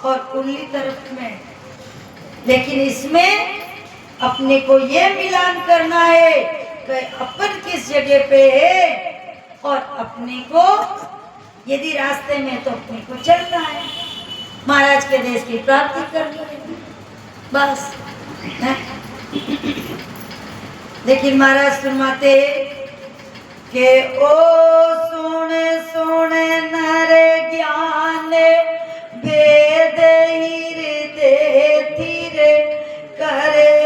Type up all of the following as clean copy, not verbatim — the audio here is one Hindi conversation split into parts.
और उल्ली तरफ में, लेकिन इसमें अपने को ये मिलान करना है कि अपन किस जगह पे है और अपने को यदि रास्ते में तो अपने को चलना है, महाराज के देश की प्राप्ति करनी है, बस है? लेकिन महाराज फरमाते के ओ सुने सुने नर ज्ञान वेद हृदय धीर करे,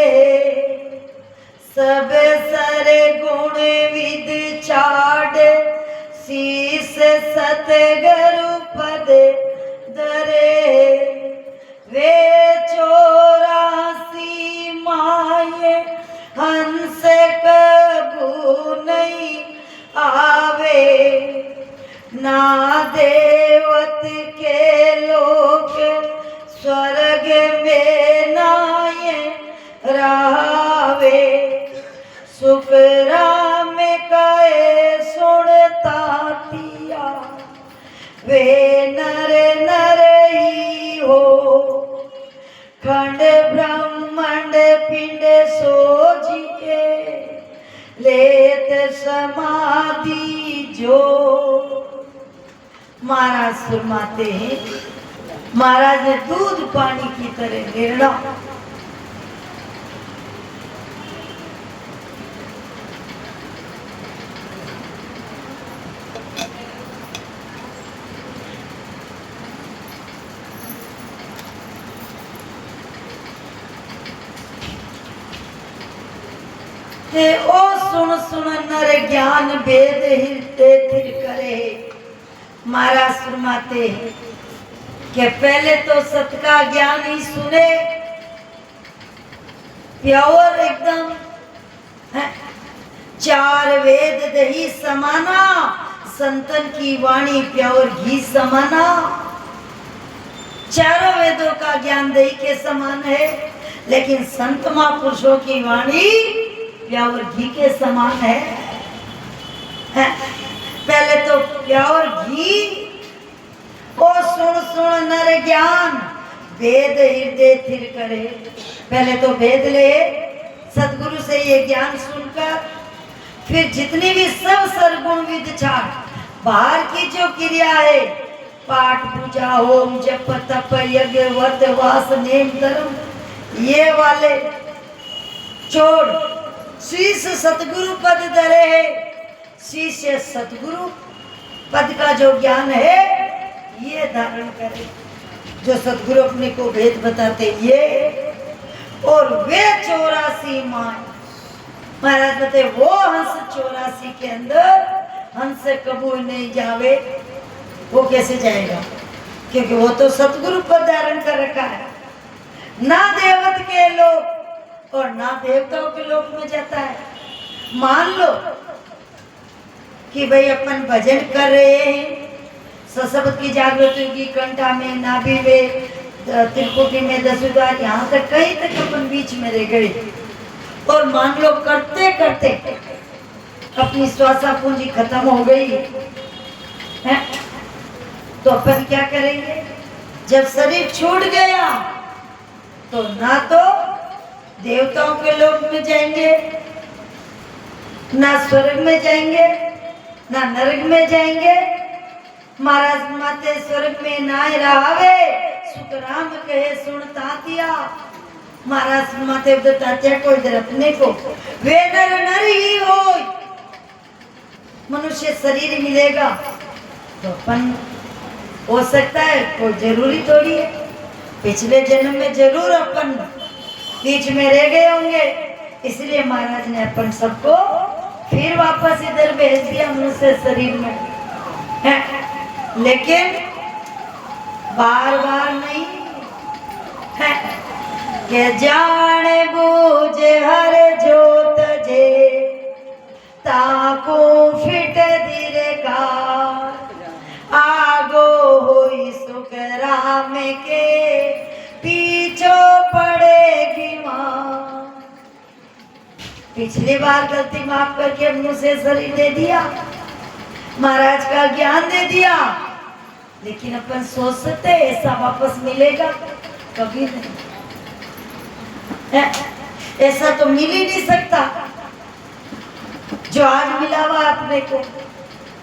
सब सरे गुण विद चाड़ शीस सतगुरु पद धरे, वे 84 माये हंस कबू नहीं आवे, ना देवत के लोक स्वर्ग में नाये रावे, सुख राम कहे सुनता तिया, वे नर नर ही हो, खंड ब्रह्मांड पिंड सोजिए लेत समाधि जो। महाराज फरमाते हैं, महाराज ने दूध पानी की तरह निर्णय ओ सुन सुन नर ज्ञान वेद हृदय थिर करे। महाराज फरमाते हैं कि पहले तो सत का ज्ञान ही सुने, प्योर एकदम है, 4 वेद दही समाना, संतन की वाणी प्योर घी समाना, चारों वेदों का ज्ञान दही के समान है, लेकिन संत महापुरुषों की वाणी प्योर घी के समान है? पहले तो प्योर घी, ओ सुन सुन नर ज्ञान वेद हृदय थिर करे। पहले तो वेद ले, सतगुरु से ये ज्ञान सुनकर फिर जितनी भी सब सरगुण विद छाड़, बाहर की जो क्रिया है, पाठ पूजा होम जप तप यज्ञ व्रत वास नेम धर्म, ये वाले छोड़ शीश सतगुरु पद धरे है, शीश सतगुरु पद का जो ज्ञान है ये धारण करे, जो सतगुरु अपने को भेद बताते ये, और वे 84 माँ महाराज बताते वो हंस 84 के अंदर हंस कबूल नहीं जावे, वो कैसे जाएगा? क्योंकि वो तो सतगुरु पद धारण कर रखा है, ना देवत के लोग और ना देवताओं के लोक में जाता है। मान लो कि भाई अपन भजन कर रहे हैं, सशब्द की जागृति होगी, कंठा में, नाभि में, त्रिपुटी में, 10 द्वार, यहाँ तक कहीं तक अपन बीच में रह गए, और मान लो करते करते अपनी श्वासा पूंजी खत्म हो गई है, तो अपन क्या करेंगे? जब शरीर छूट गया तो ना तो देवताओं के लोक में जाएंगे, ना स्वर्ग में जाएंगे, ना नरक में जाएंगे। महाराज माते स्वर्ग में नाय रहावे, सुख राम कहे सुनता दिया। महाराज माते बताते को इधर अपने को वे नर नर ही हो, मनुष्य शरीर मिलेगा तो अपन हो सकता है, कोई जरूरी थोड़ी है, पिछले जन्म में जरूर अपन बीच में रह गए होंगे, इसलिए महाराज ने अपन सबको फिर वापस इधर भेज दिया मनुष्य शरीर में है, लेकिन बार बार नहीं है के जाने बूझे हर जोत जे ताको फिट धीरे का आगो होई सुख राम के पीछो पड़ेगी माँ। पिछली बार गलती माफ करके मुझे शरीर दे दिया, महाराज का ज्ञान दे दिया, लेकिन अपन सोचते ऐसा वापस मिलेगा कभी नहीं, ऐसा तो मिल ही नहीं सकता जो आज मिला हुआ अपने को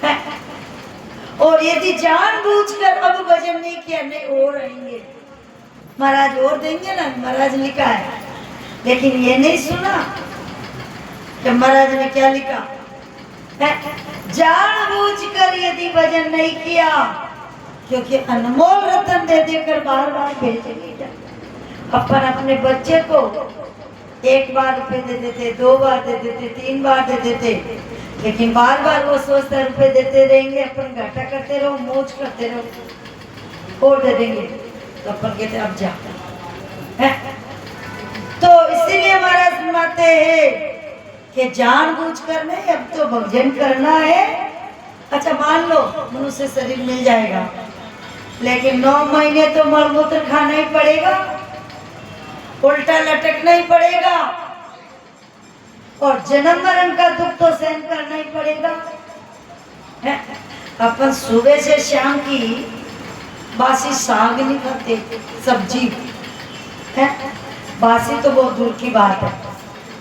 है। और यदि जानबूझकर अब भजन नहीं किया, नहीं और आएंगे महाराज, और देंगे ना, महाराज लिखा है। लेकिन ये नहीं सुना कि महाराज ने क्या लिखा है, जानबूझकर यदि भजन नहीं किया, क्योंकि अनमोल रतन दे देकर बार बार भेजेंगे। अपन अपने बच्चे को एक बार रुपए दे देते, 2 बार दे देते, 3 बार दे देते, लेकिन बार बार वो सोचता है रुपए देते रहेंगे, अपन घाटा करते रहो, मौज करते रहो, और दे देंगे तो अपन कहते अब जा है। तो इसीलिए महाराज सुनाते हैं कि जानबूझकर नहीं, अब तो भजन करना है। अच्छा मान लो मनुष्य शरीर मिल जाएगा, लेकिन 9 महीने तो मलमूत्र खाना ही पड़ेगा, उल्टा लटकना ही पड़ेगा, और जन्म मरण का दुख तो सहन करना ही पड़ेगा है? अपन सुबह से शाम की बासी साग नहीं खाते, सब्जी है, बासी तो बहुत दूर की बात है,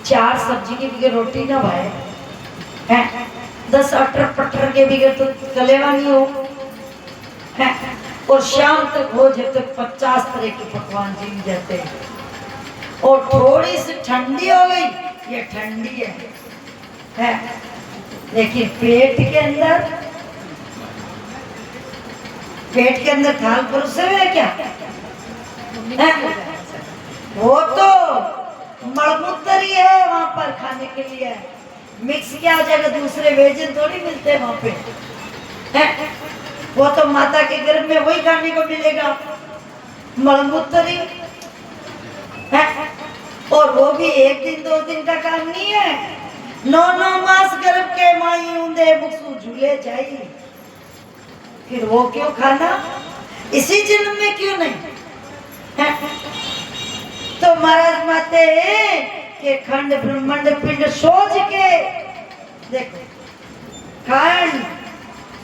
4 सब्जी के बगैर रोटी ना भाई है, 10 अटर पटर के बगैर तो कलेवा नहीं हो है, और शाम तक हो जब तक 50 तरह के पकवान जीव जाते हैं। और थोड़ी सी ठंडी हो गई, ये ठंडी है, लेकिन पेट के अंदर थाल परोसे हुए क्या है? वो तो मलमूत्र ही है, वहां पर खाने के लिए मिक्स किया हो जाएगा, दूसरे व्यंजन थोड़ी मिलते हैं वहां पे है? वो तो माता के गर्भ में वही खाने को मिलेगा, मलमूत्र ही है। और वो भी 1 दिन 2 दिन का काम नहीं है, 9 मास गर्भ के माई ऊंधे मुक्सु झूले जाई, फिर वो क्यों खाना, इसी जन्म में क्यों नहीं है? तो महाराज माते हैं कि खंड ब्रह्मांड पिंड सोच के देखो, खंड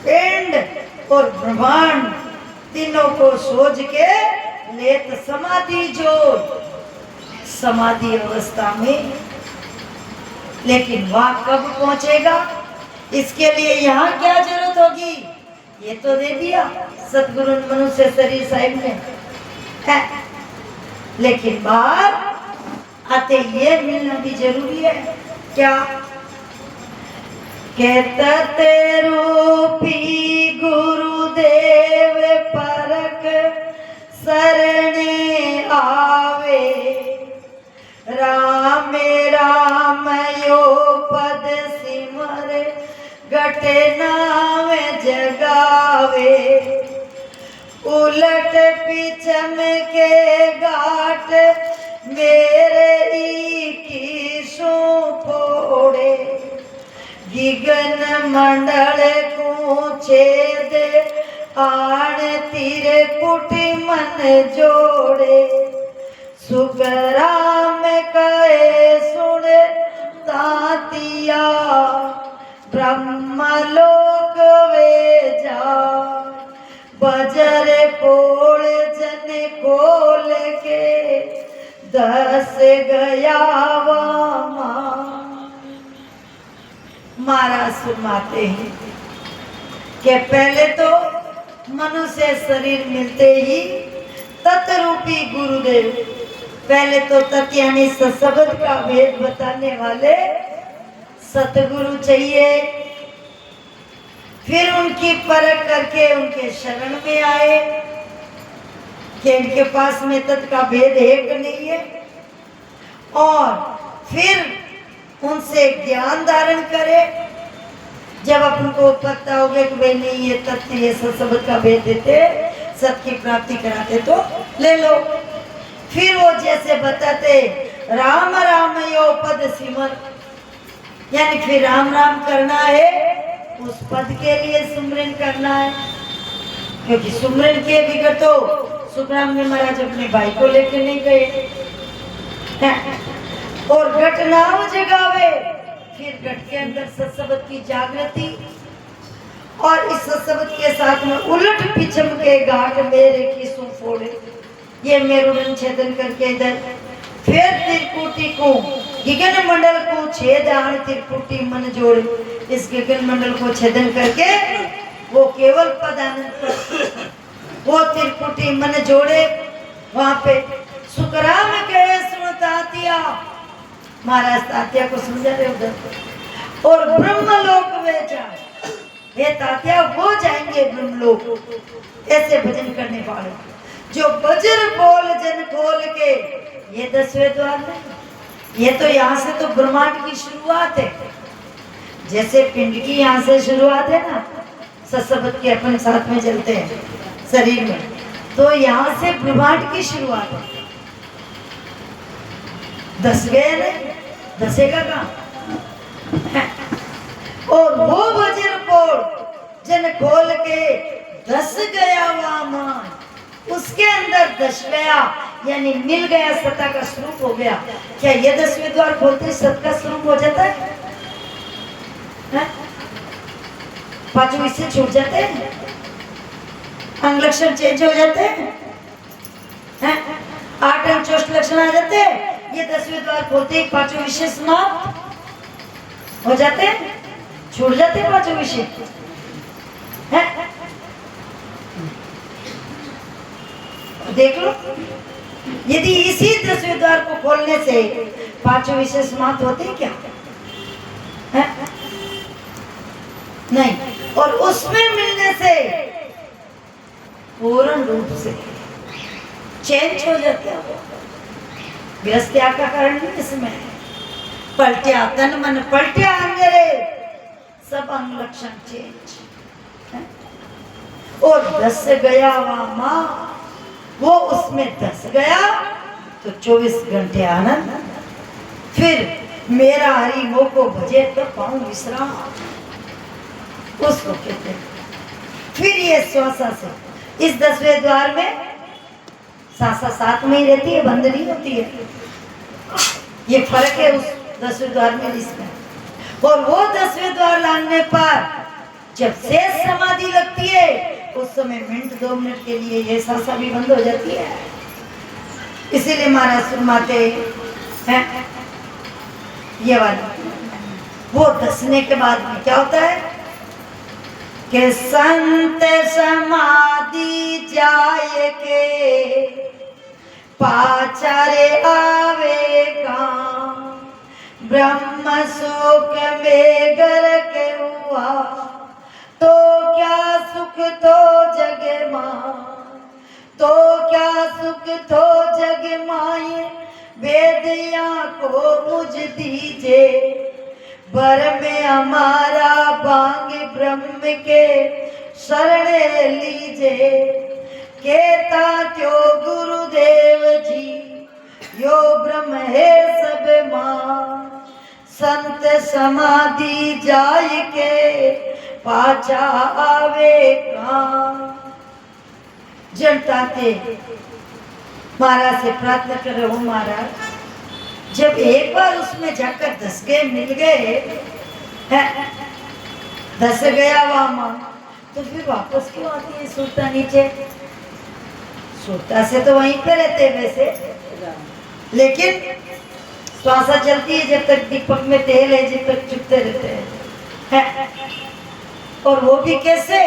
पिंड और ब्रह्मांड तीनों को सोच के लेत समाधि जो समाधि अवस्था में, लेकिन वहां कब पहुंचेगा, इसके लिए यहाँ क्या जरूरत होगी, ये तो दे दिया सतगुरु मनुष्य शरीर साहिब ने है। लेकिन बाहर आते ये मिलना भी जरूरी है। क्या कहते रूपी गुरुदेव परक शरणे आवे, राम राम यो पद सिमर घटे नाम जगावे, उलट पिछम के गाट मेरे की सो फोड़े, गिगन मंडल को छेद आण तीर कुटी मन जोड़े, सुखराम कहे सुन तातिया, ब्रह्मलोक वे जा, बजर पोल जन खोल के 10 गया वामा। महाराज सुनाते हैं कि पहले तो मनुष्य शरीर मिलते ही तत्रूपी गुरुदेव, पहले तो तत् यानी शब्द का भेद बताने वाले सतगुरु चाहिए, फिर उनकी परख करके उनके शरण में आए कि इनके पास में तत् का भेद है कि नहीं है, और फिर उनसे ज्ञान धारण करे। जब अपन को पता हो गया कि भाई नहीं ये तत्व ये शब्द का भेद देते, सत की प्राप्ति कराते, तो ले लो। फिर वो जैसे बताते राम राम यो पद सिमर, यानी फिर राम राम करना है, उस पद के लिए सुमरन करना है, क्योंकि सुमरन के बिगड़ तो सुखराम ने महाराज अपने भाई को लेकर नहीं गए, और घटनाओं जगावे, फिर घट के अंदर सत्सबद की जागृति, और इस शब्द के साथ में उलट पिछम के घाट मेरे की फोड़े, ये मेरुदंड छेदन करके इधर फिर त्रिकुटी को गगन मंडल को छेदान त्रिकुटी मन जोड़े, इस गगन मंडल को छेदन करके वो केवल पदानंद पर वो त्रिकुटी मन जोड़े वहां पे सुखराम कहे सुन तातिया, महाराज तात्या को समझा रहे उधर, और ब्रह्मलोक वे जाए, हे तात्या वो जाएंगे ब्रह्मलोक, ऐसे भजन करने वाले जो बजर बोल जन खोल के, ये 10वें द्वार में, ये तो यहाँ से तो ब्रह्मांड की शुरुआत है, जैसे पिंड की यहाँ से शुरुआत है ना, सत्सबत के अपने साथ में चलते हैं शरीर में, तो यहाँ से ब्रह्मांड की शुरुआत है। 10 गए नहीं, 10 का काम, और वो वज्र बोल जन खोल के 10 गया वामान, उसके अंदर 10 गया यानी मिल गया, सत्ता का स्वरूप हो गया। क्या ये 10वें द्वार खोलते सत्ता का स्वरूप हो जाता है? 5 इससे छूट जाते हैं, अंग लक्षण चेंज हो जाते हैं, 8 अंग चोष्ट लक्षण आ जाते हैं। ये 10वें द्वार खोलते ही 5 विषय समाप्त हो जाते हैं, छूट जाते हैं 5 विषय। देख लो, यदि इसी 10वें द्वार को खोलने से 5 विषय समाप्त होते हैं क्या? नहीं, और उसमें मिलने से पूर्ण रूप से चेंज हो जाते हैं। व्यस्त त्याग का कारण नहीं इसमें, पलटिया तन मन पलटिया अंगरे, सब अंग लक्षण चेंज, और 10 गया वामा, वो उसमें 10 गया तो 24 घंटे आनंद, फिर मेरा हरि मोह को भजे तो पाऊं विश्राम, उसको कहते हैं। फिर ये श्वासा से इस 10वें द्वार में सांसा साथ में ही रहती है, बंद नहीं होती है, ये फर्क है उस 10वें द्वार में इसमें। और वो 10वें द्वार लाने पर जब शेष समाधि लगती है उस समय मिनट 2 मिनट के लिए ये सांसा भी बंद हो जाती है। इसीलिए महाराज फरमाते हैं ये वाली, वो दसने के बाद में क्या होता है कि संत समाधि जाए के पाचारे आवेगा, ब्रह्म सुख में गर्क हुआ तो क्या सुख तो जग मां, तो क्या सुख तो जग माए, वेदिया को मुझ दीजे, बर में हमारा बांग ब्रह्म के शरण लीजे, कहता क्यों गुरुदेव जी यो ब्रह्म है सब मां, संत समाधि जाय के पाचा आवे का। जनता के महाराज से प्रार्थना कर रहे हो, महाराज जब एक बार उसमें जाकर 10 गए मिल गए, 10 गया वहां, तो फिर वापस क्यों आती है सूता नीचे? सूता से तो वहीं पे रहते वैसे, लेकिन श्वासा चलती है जब तक दीपक में तेल है, जब तक चुपते रहते हैं। और वो भी कैसे?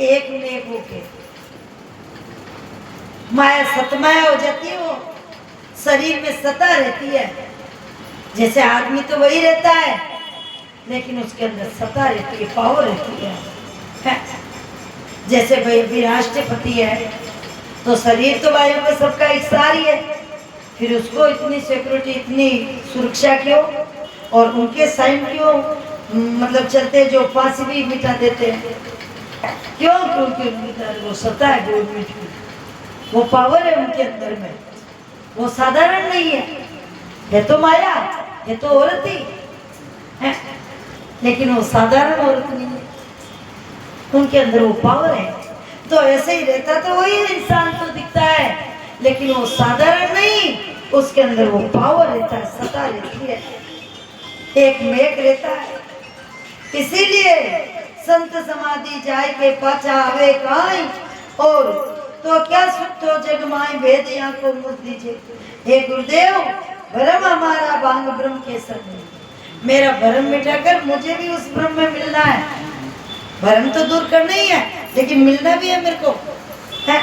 एक में एक होके माया सतमाया हो जाती है, वो शरीर में सता रहती है। जैसे आदमी तो वही रहता है, लेकिन उसके अंदर सता रहती है, पावर रहती है। जैसे भाई राष्ट्रपति है तो शरीर तो वायु में सबका एक सारी है, फिर उसको इतनी सिक्योरिटी, इतनी सुरक्षा क्यों? और उनके साइन क्यों मतलब चलते, जो फांसी भी मिटा देते हैं क्यों? क्योंकि वो सत्ता है गवर्नमेंट की, वो पावर है उनके अंदर में, वो साधारण नहीं है तो माया, ये तो औरत ही है, लेकिन वो साधारण औरत नहीं है, उनके अंदर वो पावर है। तो ऐसे ही रहता तो वही इंसान तो दिखता है, लेकिन वो साधारण नहीं, उसके अंदर वो पावर रहता है, सत्ता रहती है, एक में एक रहता है। इसीलिए संत समाधि जाय के पाछा आवे काई, और तो क्या सुतो जग माई भेद यहाँ को मुझ दीजिए। हे गुरुदेव, भ्रम हमारा भांग ब्रह्म के संग में, मेरा भ्रम मिटाकर मुझे भी उस ब्रह्म में मिलना है। भ्रम तो दूर करना ही है, लेकिन मिलना भी है मेरे को है।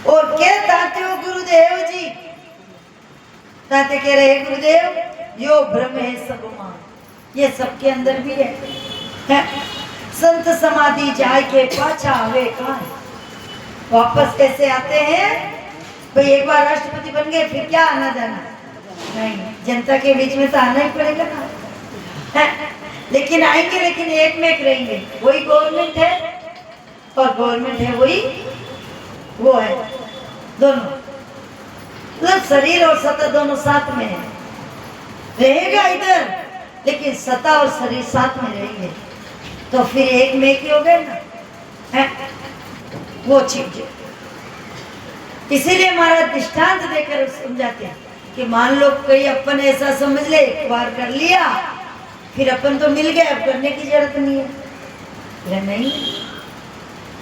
और क्या ताते हो गुरुदेव जी? ताते कह रहे गुरुदेव, यो ब्रह्म है सब मान, ये सबके अंदर भी है। संत समाधि जाय के पाछा आवे कहाँ, वापस कैसे आते हैं भाई? एक बार राष्ट्रपति बन गए फिर क्या आना जाना नहीं, जनता के बीच में तो आना ही पड़ेगा ना है? लेकिन आएंगे, लेकिन एक में एक रहेंगे। वही गवर्नमेंट है और गवर्नमेंट है वही वो है, दोनों मतलब शरीर और सत्ता दोनों साथ में है। रहेगा इधर, लेकिन सत्ता और शरीर साथ में रहेंगे, तो फिर एक में एक ही हो गए ना है? वो चीज इसीलिए हमारा दृष्टांत देकर समझाते हैं कि मान लो कोई अपन ऐसा समझ ले, एक बार कर लिया फिर अपन तो मिल गए, अब करने की जरूरत नहीं है। नहीं,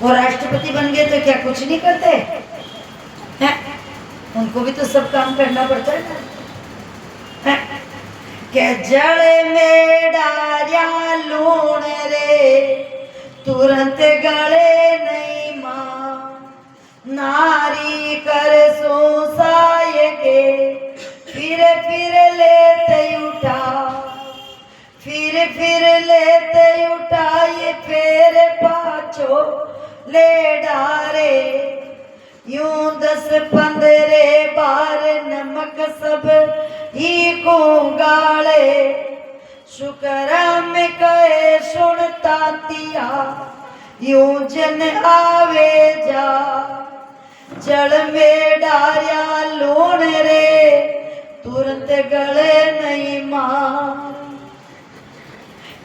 वो राष्ट्रपति बन गए तो क्या कुछ नहीं करते हैं? उनको भी तो सब काम करना पड़ता है ना। के जड़ में डारिया लूण रे, तुरंत गले नहीं मां, नारी कर सोसाए के फिर लेते उठा, फिर लेते उठाए फिर पाछो ले डारे, यूं 10-15 बार नमक सब ही को गाले, शुक्र में कहे सुनता तिया, यूं जन आवे जा, जड़ में डारिया लूण रे, तुरंत गले नहीं मां।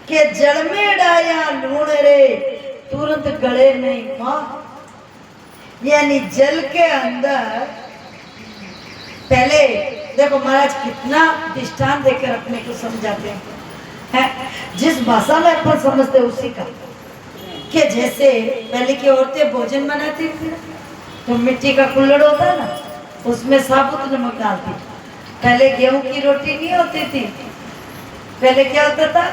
के जड़ में डारिया लूण रे, तुरंत गले नहीं मां, यानी जल के अंदर पहले देखो महाराज कितना दृष्टांत देकर अपने को समझाते हैं। जिस भाषा में अपन समझते उसी का, कि जैसे पहले की औरतें भोजन बनाती थी तो मिट्टी का कुल्हड़ होता है ना, उसमें साबुत नमक डालती। पहले गेहूं की रोटी नहीं होती थी, पहले क्या होता था?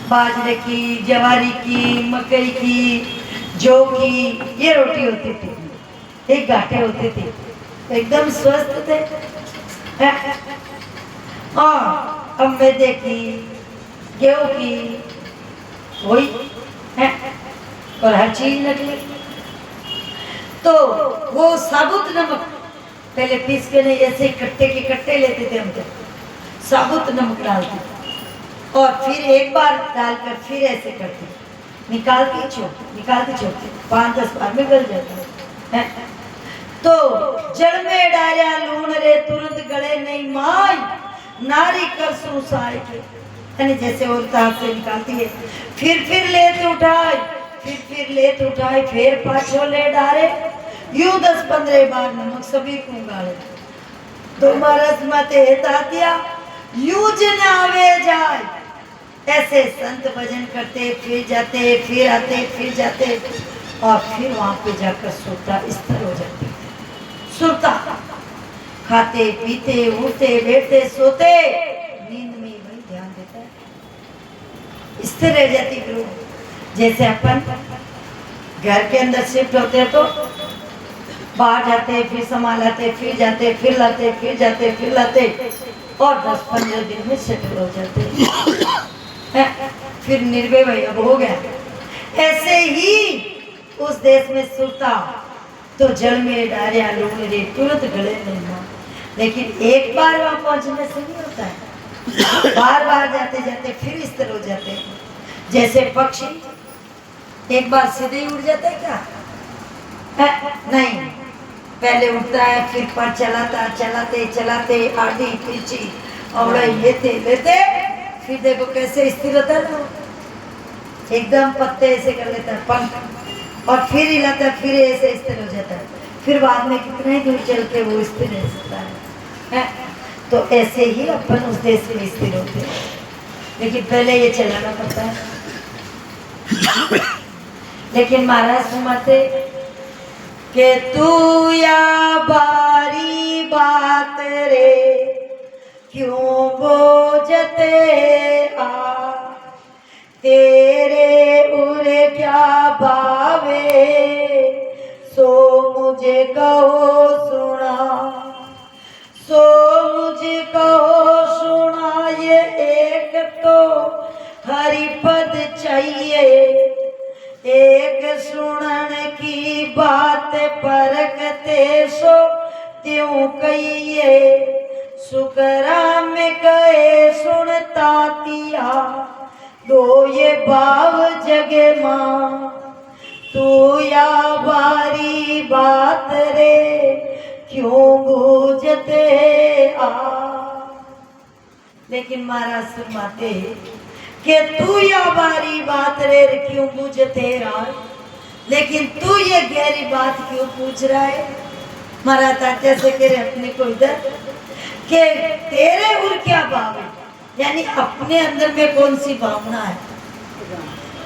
बाजरे की, ज्वारी की, मकई की, जौ की, ये रोटी होती थी। एक घाटे होते थे, एकदम स्वस्थ थे। और अब मैदे की, गेहूं की, वही है, और हर चीज निकली। तो वो साबुत नमक पहले पीस के नहीं, ऐसे कट्टे के कट्टे लेते थे हम, तो साबुत नमक डालते और फिर एक बार डालकर फिर ऐसे करते, निकालती छोड़ती 5-10 बार में गल जाता है। तो जड़ में डालिया लूण रे, तुरंत गले नहीं माई, नारी कर सुसाए के, यानी जैसे औरत हाथ से निकालती है, फिर लेते उठाए, फिर लेते उठाए, फिर पाछो ले डाले, यूं 10-15 बार नमक सभी को गाले। तो महाराज माते तातिया यूं जन आवे जाए, ऐसे संत भजन करते फिर जाते, फिर आते, फिर जाते, और फिर वहां पे जाकर सुरता स्थिर हो जाती। सुरता खाते पीते उठते बैठते सोते, नींद में वही ध्यान देता है, स्थिर रह जाती गुरु। जैसे अपन घर के अंदर शिफ्ट होते हैं तो बाहर जाते, फिर संभालते, फिर जाते, फिर लाते, फिर जाते, फिर लाते, और 10-15 दिन में सेटल हो जाते। फिर निर्भय भाई अब हो गया। ऐसे ही उस देश में सुरता, तो जल में डारिया लूण रे, तुरंत गले नहीं मां। लेकिन एक बार वहां पहुंचने से नहीं होता है, बार बार जाते जाते फिर इस तरह हो जाते हैं। जैसे पक्षी एक बार सीधे ही उड़ जाता है क्या? नहीं, पहले उठता है, फिर पर चलाते आड़ी पीछी और लेते फिर देखो कैसे स्थिर होता है ना, एकदम पत्ते ऐसे कर लेता है पंख, और फिर हिलाता है, फिर ऐसे स्थिर हो जाता है, फिर बाद में कितने दूर चल के वो स्थिर रह सकता है। तो ऐसे ही अपन उस देश में स्थिर होते हैं, लेकिन पहले ये चलाना पड़ता है। लेकिन महाराज सुनाते के तू या बारी बात रे क्यों बोझते आ, तेरे उरे क्या भावे सो मुझे कहो सुना, सो मुझे कहो सुना। ये एक तो हरिपद चाहिए, एक सुनन की बात परखते सो त्यों कहिए। सुकराम कहे सुनता तिया दो ये भाव जगे मां, तू या बारी बात रे क्यों बूझते आ। लेकिन महाराज फरमाते कि तू या बारी बात रे क्यों बूझते रहा, लेकिन तू ये गहरी बात क्यों पूछ रहा है। महाराज तात्या से कह रहे अपने को इधर कि तेरे उर क्या भाव है, यानी अपने अंदर में कौन सी भावना है।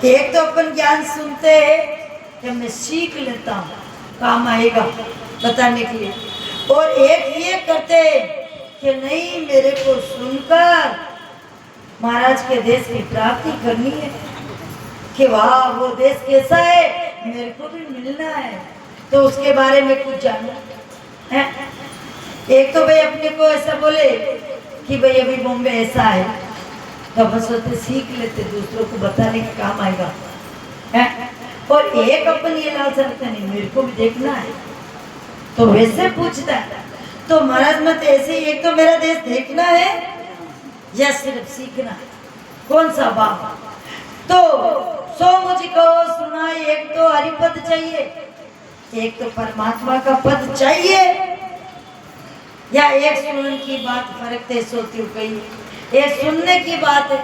एक तो अपन ज्ञान सुनते हैं कि मैं सीख लेता हूँ काम आएगा बताने के लिए, और एक ये करते कि नहीं मेरे को सुनकर महाराज के देश की प्राप्ति करनी है, कि वाह वो देश कैसा है मेरे को भी मिलना है, तो उसके बारे में कुछ जानो है। एक तो भाई अपने को ऐसा बोले कि भाई अभी बॉम्बे ऐसा है, तो अपन सोचते सीख लेते दूसरों को बताने के काम आएगा है। और एक अपन ये लालसा रखता नहीं मेरे को भी देखना है, तो वैसे पूछता है। तो महाराज मत ऐसे ही, एक तो मेरा देश देखना है या सिर्फ सीखना है, कौन सा भाव। तो सो मुझको सुना, एक तो हरिपद चाहिए, एक तो परमात्मा का पद चाहिए, या एक सुनने की बात फर्क थे सोती हूँ कही, ये सुनने की बात है।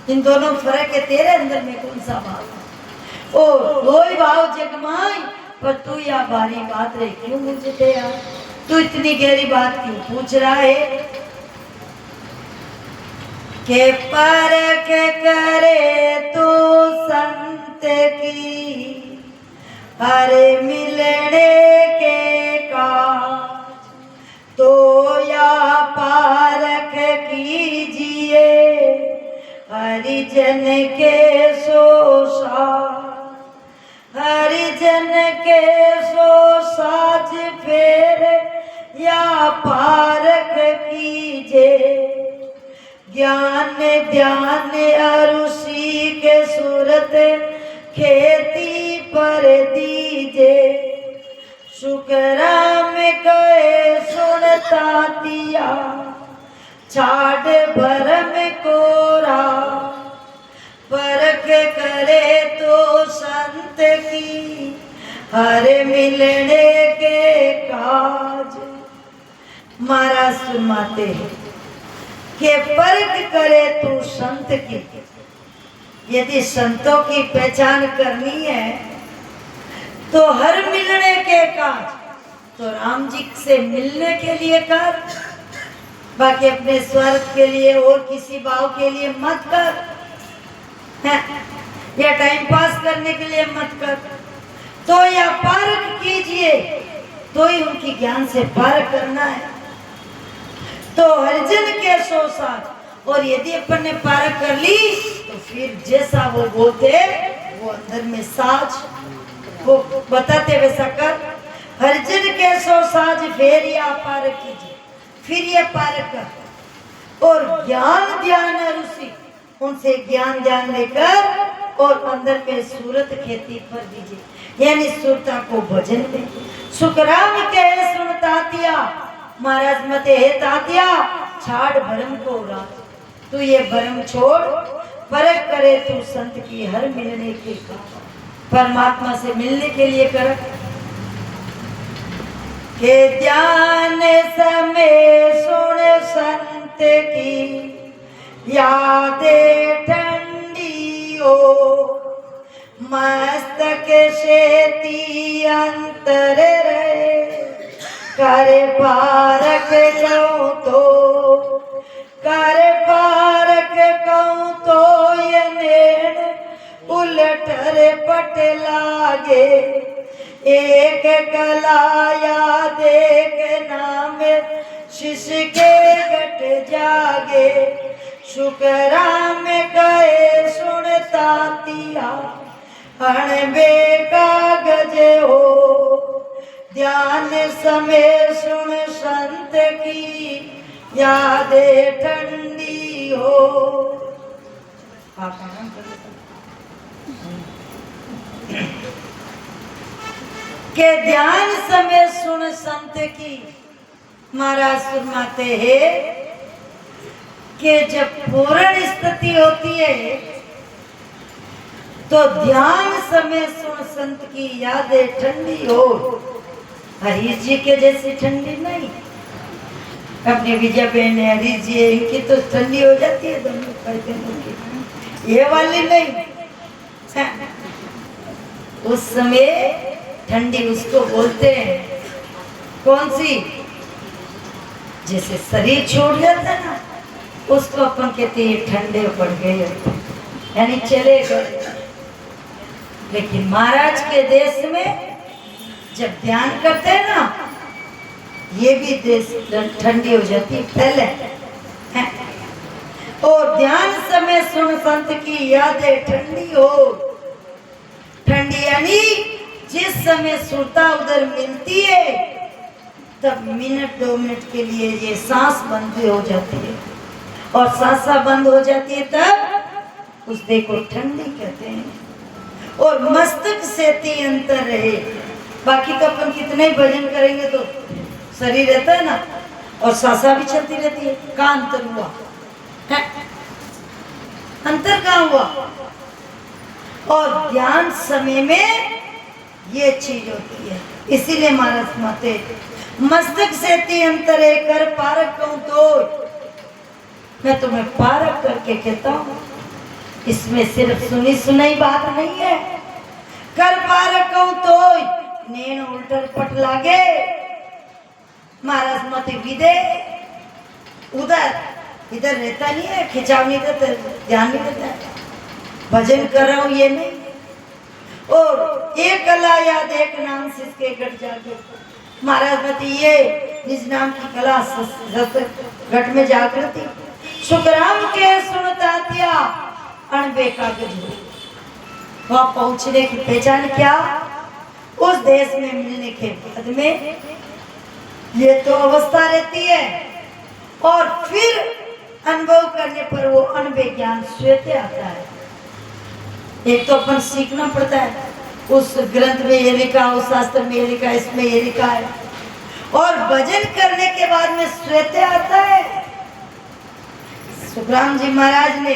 इन दोनों फर्क है, तेरे अंदर में कौन सा भाव है। ओ वही भाव जगमाई, पर तू या बारी बात रे क्यों मुझे यार, तू इतनी गहरी बात क्यों पूछ रहा है। के परख करे तू संत की हरे मिलने के काज, तो या पारख कीजिए हरिजन के सोसा, हरिजन के सो साज फेर या पारख कीजे। ज्ञान ध्यान अरुषि के सूरत खेती पर दीजे। शुक्राम कहे सुनता तिया छाड़ भरम कोरा, परख करे तो संत की हर मिलने के काज। महाराज सुनाते हैं कि परख करे तू संत की, यदि संतों की पहचान करनी है तो हर मिलने के काज, तो राम जी से मिलने के लिए कर, बाकी अपने स्वार्थ के लिए और किसी भाव के लिए मत कर है, या टाइम पास करने के लिए मत कर। तो या पारक कीजिए, तो ही उनकी ज्ञान से पार करना है। तो हरिजन के सो साथ, और यदि अपन ने पारक कर ली तो फिर जैसा वो बोलते वो अंदर में साज वो बताते वैसा कर। हरिजन के सो साज फिर या पारक कीजिए, फिर ये पारक कर, और ज्ञान ध्यान ऋषि उनसे ज्ञान ध्यान लेकर और अंदर में सूरत खेती पर दीजिए, यानी सुरता को भजन में। सुखराम कहे सुन तातिया, महाराज मते हे तातिया छाड़ भरम को रात, तू ये भरम छोड़, परख करे तू संत की हर मिलने के काम, परमात्मा से मिलने के लिए कर। के ध्यान समय सुन संत की यादें ठंडी हो, मस्तक शेती अंतर रहे, कर पारक कहूँ तो, कर पारक कहूँ तो ये नेण उलट गठरे पट लागे, एक कलाया देख नाम शिष्य के गट जागे। शुक्राम कहे सुनता तिया अणबे कागज हो, ध्यान समय सुन संत की यादें ठंडी हो। के ध्यान समय सुन संत की, महाराज फरमाते हैं कि जब पूर्ण स्थिति होती है तो ध्यान समय सुन संत की यादें ठंडी हो। हरीश जी के जैसी ठंडी नहीं। अपनी विजय बहन है, हरीश जी है, इनकी तो ठंडी हो जाती है दोनों की, ये वाली नहीं। उस समय ठंडी उसको बोलते हैं कौन सी, जैसे शरीर छोड़ जाता है ना, उसको अपन कहते हैं ठंडे पड़ गए, यानी चले गए। लेकिन महाराज के देश में जब ध्यान करते हैं ना, ये भी देश ठंडी हो जाती है पहले। और ध्यान समय सुन संत की यादें ठंडी हो। ठंडी यानी जिस समय सुरता उधर मिलती है तब मिनट 2 मिनट के लिए ये सांस बंद हो जाती है, और सांसा बंद हो जाती है तब उस देह को ठंडी कहते हैं। और मस्तक से ती अंतर रहे। बाकी तो अपन कितने ही भजन करेंगे तो शरीर रहता है ना, और सांसा भी चलती रहती है। कहाँ अंतर हुआ है? अंतर कहाँ हुआ? और ध्यान समय में ये चीज होती है। इसीलिए महाराज माते मस्तक से ती अंतरे कर पारक कहूं तो, मैं तुम्हें पारक करके कहता हूँ। इसमें सिर्फ सुनी सुनाई बात नहीं है। कर पारक कहूं तो नैन उल्टर पट लागे। महाराज मत विदे उधर इधर रहता नहीं है, खिंचाव नहीं देता, ध्यान नहीं देता, भजन कर रहा हूं ये नहीं। और एक कला याद एक नाम से इसके गट जागे। महाराज मत ये निज नाम की कला गट में जागृति। सुखराम के सुनता तिया अणबे कागज हो। वहां पहुंचने की पहचान क्या? उस देश में मिलने के बाद में ये तो अवस्था रहती है, और फिर अनुभव करने पर वो अणबे ज्ञान स्वयं आता है। एक तो अपन सीखना पड़ता है, उस ग्रंथ में ये लिखा, उस शास्त्र में ये लिखा, इसमें ये लिखा है, और भजन करने के बाद में स्वयं आता है। सुखराम जी महाराज ने,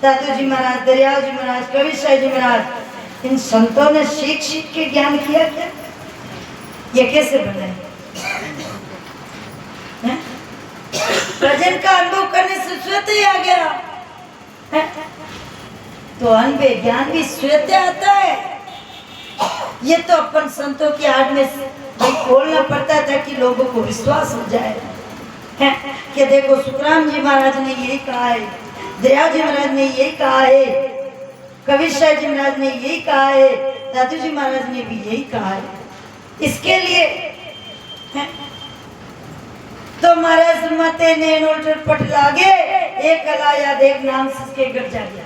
दादू जी महाराज, दरियाव जी महाराज, कवि शाह जी महाराज, इन संतों ने सीख सीख के ज्ञान किया क्या? ये कैसे बना है? भजन का अनुभव करने से स्वयं ही आ गया है? तो अनुभव ज्ञान भी स्वयं आता है। ये तो अपन संतों की आड़ में भाई खोलना पड़ता है ताकि लोगों को विश्वास हो जाए है कि देखो सुखराम जी महाराज ने यही कहा है, दयाल जी महाराज ने यही कहा है, कवि शाह जी महाराज ने यही कहा है, दादू जी महाराज ने भी यही कहा है। इसके लिए है? तो महाराज मते ने नोटर पट लागे, एक कला याद एक नाम के गट जागे।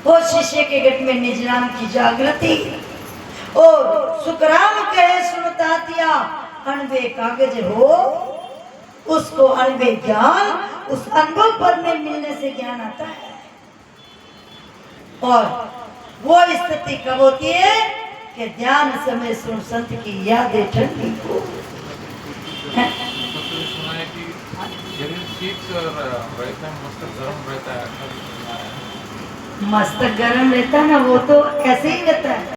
वो शिष्य के गट में निज नाम की जागृति। और सुखराम कहे सुनता तिया अणबे कागज हो। उसको अणबे ज्ञान उस अनुभव पद में मिलने से ज्ञान आता है। और वो स्थिति कब होती है कि ध्यान समय सुन संत की यादें ठंडी हो। मस्तक गर्म रहता है ना, वो तो ऐसे ही रहता है।